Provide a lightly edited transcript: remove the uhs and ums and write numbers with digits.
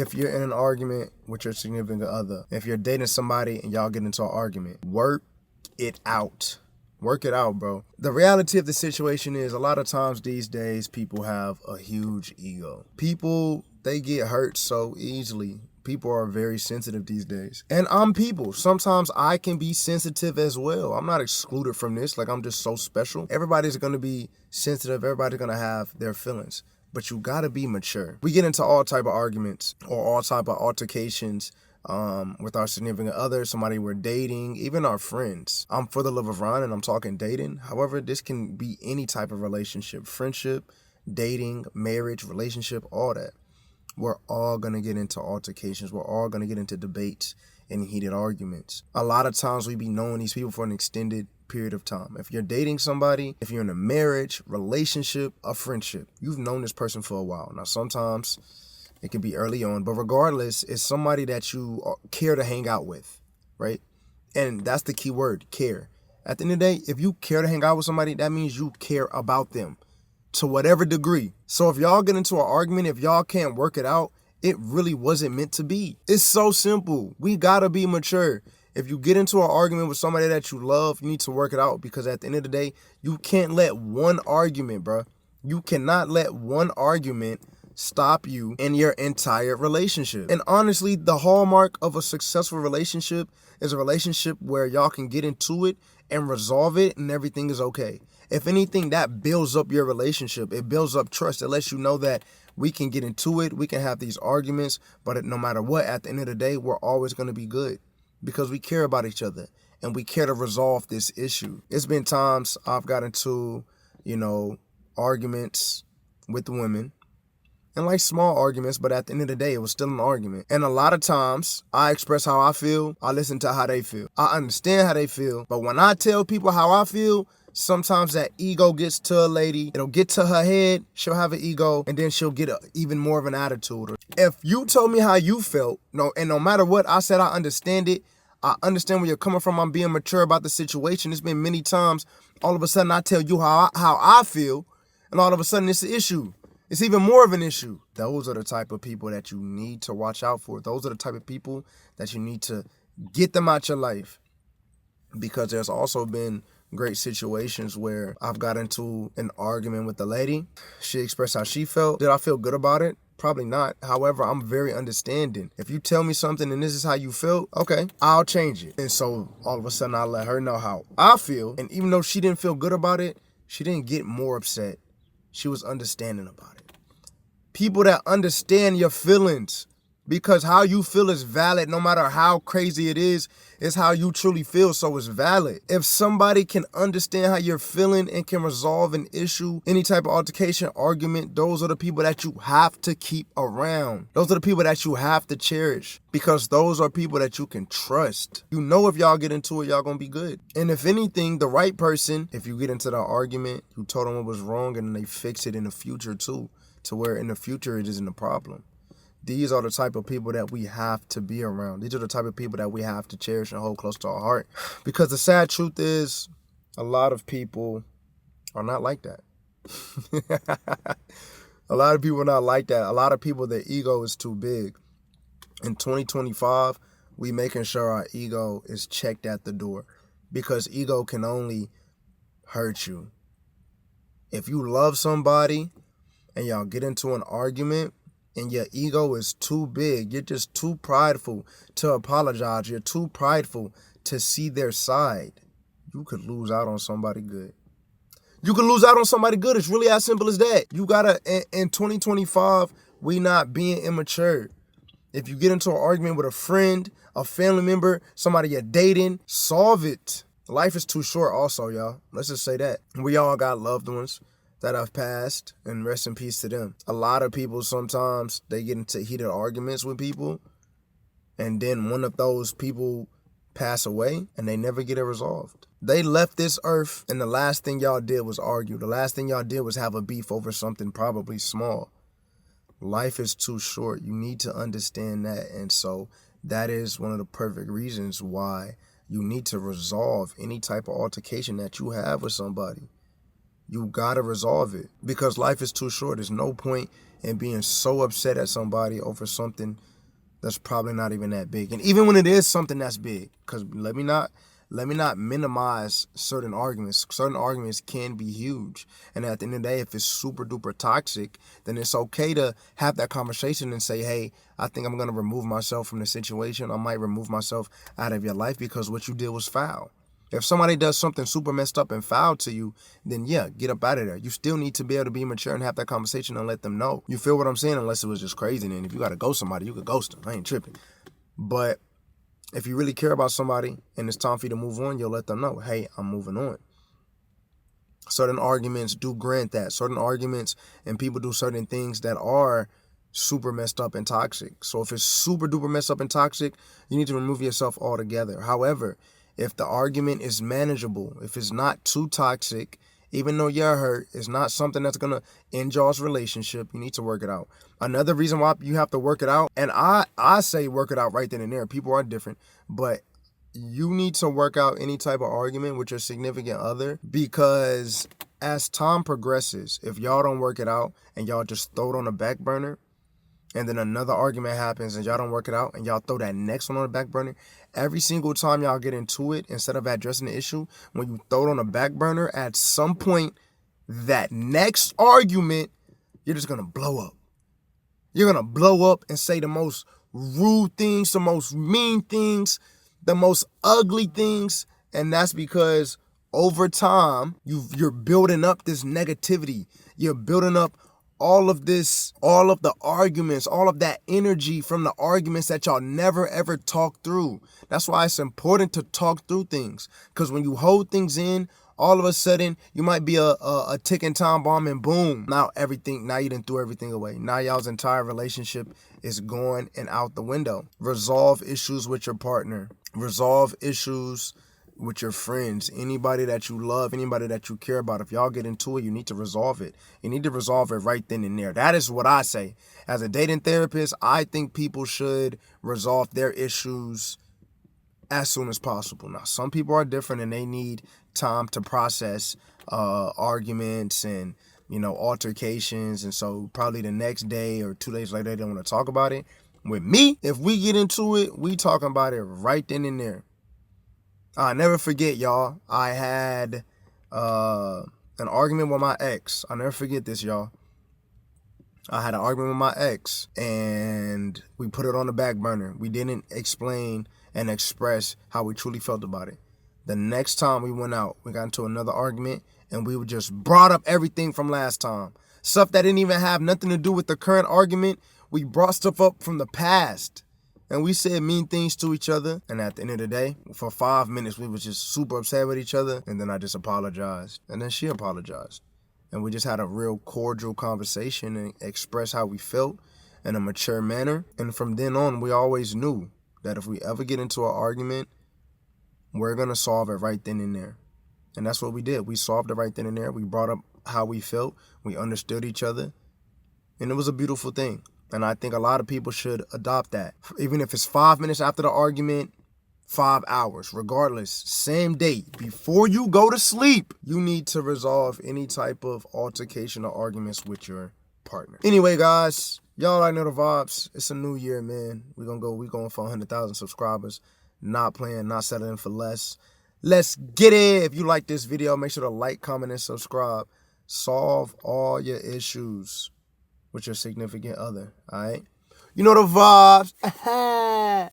If you're in an argument with your significant other, if you're dating somebody and y'all get into an argument, work it out. Work it out, bro. The reality of the situation is a lot of times these days people have a huge ego. People, they get hurt so easily. People are very sensitive these days. And I'm people. Sometimes I can be sensitive as well. I'm not excluded from this. Like, I'm just so special. Everybody's going to be sensitive. Everybody's going to have their feelings. But you got to be mature. We get into all type of arguments or all type of altercations with our significant other, somebody we're dating, even our friends. I'm for the love of Ron and I'm talking dating. However, this can be any type of relationship, friendship, dating, marriage, relationship, all that. We're all going to get into altercations. We're all going to get into debates and heated arguments. A lot of times we be knowing these people for an extended period of time. If you're dating somebody, if you're in a marriage, relationship, a friendship, you've known this person for a while. Now, sometimes it can be early on, but regardless, it's somebody that you care to hang out with, right? And that's the key word, care. At the end of the day, if you care to hang out with somebody, that means you care about them to whatever degree. So if y'all get into an argument, if y'all can't work it out, it really wasn't meant to be. It's so simple. We gotta be mature. If you get into an argument with somebody that you love, you need to work it out, because at the end of the day, you can't let one argument, bro. You cannot let one argument stop you in your entire relationship. And honestly, the hallmark of a successful relationship is a relationship where y'all can get into it and resolve it and everything is okay. If anything, that builds up your relationship. It builds up trust. It lets you know that we can get into it. We can have these arguments, but no matter what, at the end of the day, we're always going to be good because we care about each other and we care to resolve this issue. It's been times I've got into, arguments with women, and like small arguments, but at the end of the day, it was still an argument. And a lot of times I express how I feel. I listen to how they feel. I understand how they feel. But when I tell people how I feel, sometimes that ego gets to a lady. It'll get to her head. She'll have an ego, and then she'll get even more of an attitude. If you told me how you felt, and no matter what I said, I understand it. I understand where you're coming from. I'm being mature about the situation. It's been many times. All of a sudden, I tell you how I feel, and all of a sudden, it's an issue. It's even more of an issue. Those are the type of people that you need to watch out for. Those are the type of people that you need to get them out your life. Because there's also been great situations where I've got into an argument with the lady. She expressed how she felt. Did I feel good about it? Probably not. However, I'm very understanding. If you tell me something and this is how you feel, okay, I'll change it. And so all of a sudden I let her know how I feel. And even though she didn't feel good about it, she didn't get more upset. She was understanding about it. People that understand your feelings, because how you feel is valid. No matter how crazy it is, it's how you truly feel, so it's valid. If somebody can understand how you're feeling and can resolve an issue, any type of altercation, argument, those are the people that you have to keep around. Those are the people that you have to cherish, because those are people that you can trust. You know, if y'all get into it, y'all gonna be good. And if anything, the right person, if you get into the argument, you told them what was wrong and they fix it in the future too, to where in the future it isn't a problem. These are the type of people that we have to be around. These are the type of people that we have to cherish and hold close to our heart. Because the sad truth is, a lot of people are not like that. A lot of people are not like that. A lot of people, their ego is too big. In 2025, we making sure our ego is checked at the door. Because ego can only hurt you. If you love somebody and y'all get into an argument, and your ego is too big, you're just too prideful to apologize, you're too prideful to see their side, you could lose out on somebody good. You can lose out on somebody good. It's really as simple as that. You gotta, in 2025, we not being immature. If you get into an argument with a friend, a family member, somebody you're dating, solve it. Life is too short also, y'all. Let's just say that. We all got loved ones that have passed, and rest in peace to them. A lot of people, sometimes they get into heated arguments with people, and then one of those people pass away and they never get it resolved. They left this earth and the last thing y'all did was argue. The last thing y'all did was have a beef over something probably small. Life is too short. You need to understand that. And so that is one of the perfect reasons why you need to resolve any type of altercation that you have with somebody. You gotta resolve it, because life is too short. There's no point in being so upset at somebody over something that's probably not even that big. And even when it is something that's big, because let me not minimize certain arguments. Certain arguments can be huge. And at the end of the day, if it's super duper toxic, then it's okay to have that conversation and say, hey, I think I'm going to remove myself from the situation. I might remove myself out of your life because what you did was foul. If somebody does something super messed up and foul to you, then yeah, get up out of there. You still need to be able to be mature and have that conversation and let them know. You feel what I'm saying? Unless it was just crazy. And if you got to ghost somebody, you could ghost them. I ain't tripping. But if you really care about somebody and it's time for you to move on, you'll let them know, hey, I'm moving on. Certain arguments do grant that. Certain arguments and people do certain things that are super messed up and toxic. So if it's super duper messed up and toxic, you need to remove yourself altogether. However, if the argument is manageable, if it's not too toxic, even though you're hurt, it's not something that's going to end y'all's relationship, you need to work it out. Another reason why you have to work it out, and I say work it out right then and there. People are different, but you need to work out any type of argument with your significant other, because as time progresses, if y'all don't work it out and y'all just throw it on the back burner, and then another argument happens and y'all don't work it out and y'all throw that next one on the back burner, every single time y'all get into it, instead of addressing the issue, when you throw it on the back burner, at some point, that next argument, you're just going to blow up. You're going to blow up and say the most rude things, the most mean things, the most ugly things. And that's because over time, you're building up this negativity. You're building up all of the arguments, all of that energy from the arguments that y'all never ever talk through. That's why it's important to talk through things. Because when you hold things in, all of a sudden, you might be a ticking time bomb and boom. Now you done threw everything away. Now y'all's entire relationship is going and out the window. Resolve issues with your partner. Resolve issues with your friends, anybody that you love, anybody that you care about. If y'all get into it, you need to resolve it. You need to resolve it right then and there. That is what I say. As a dating therapist, I think people should resolve their issues as soon as possible. Now, some people are different and they need time to process arguments and, altercations. And so probably the next day or 2 days later, they don't want to talk about it. With me, if we get into it, we talking about it right then and there. I'll never forget, y'all. I had an argument with my ex. I'll never forget this, y'all. I had an argument with my ex, and we put it on the back burner. We didn't explain and express how we truly felt about it. The next time we went out, we got into another argument, and we just brought up everything from last time. Stuff that didn't even have nothing to do with the current argument. We brought stuff up from the past. And we said mean things to each other. And at the end of the day, for 5 minutes, we was just super upset with each other. And then I just apologized. And then she apologized. And we just had a real cordial conversation and expressed how we felt in a mature manner. And from then on, we always knew that if we ever get into an argument, we're going to solve it right then and there. And that's what we did. We solved it right then and there. We brought up how we felt. We understood each other. And it was a beautiful thing. And I think a lot of people should adopt that. Even if it's 5 minutes after the argument, 5 hours, regardless, same day, before you go to sleep, you need to resolve any type of altercation or arguments with your partner. Anyway, guys, y'all already know the vibes. It's a new year, man. We going for 100,000 subscribers. Not playing, not settling for less. Let's get it. If you like this video, make sure to like, comment, and subscribe. Solve all your issues with your significant other, all right? You know the vibes.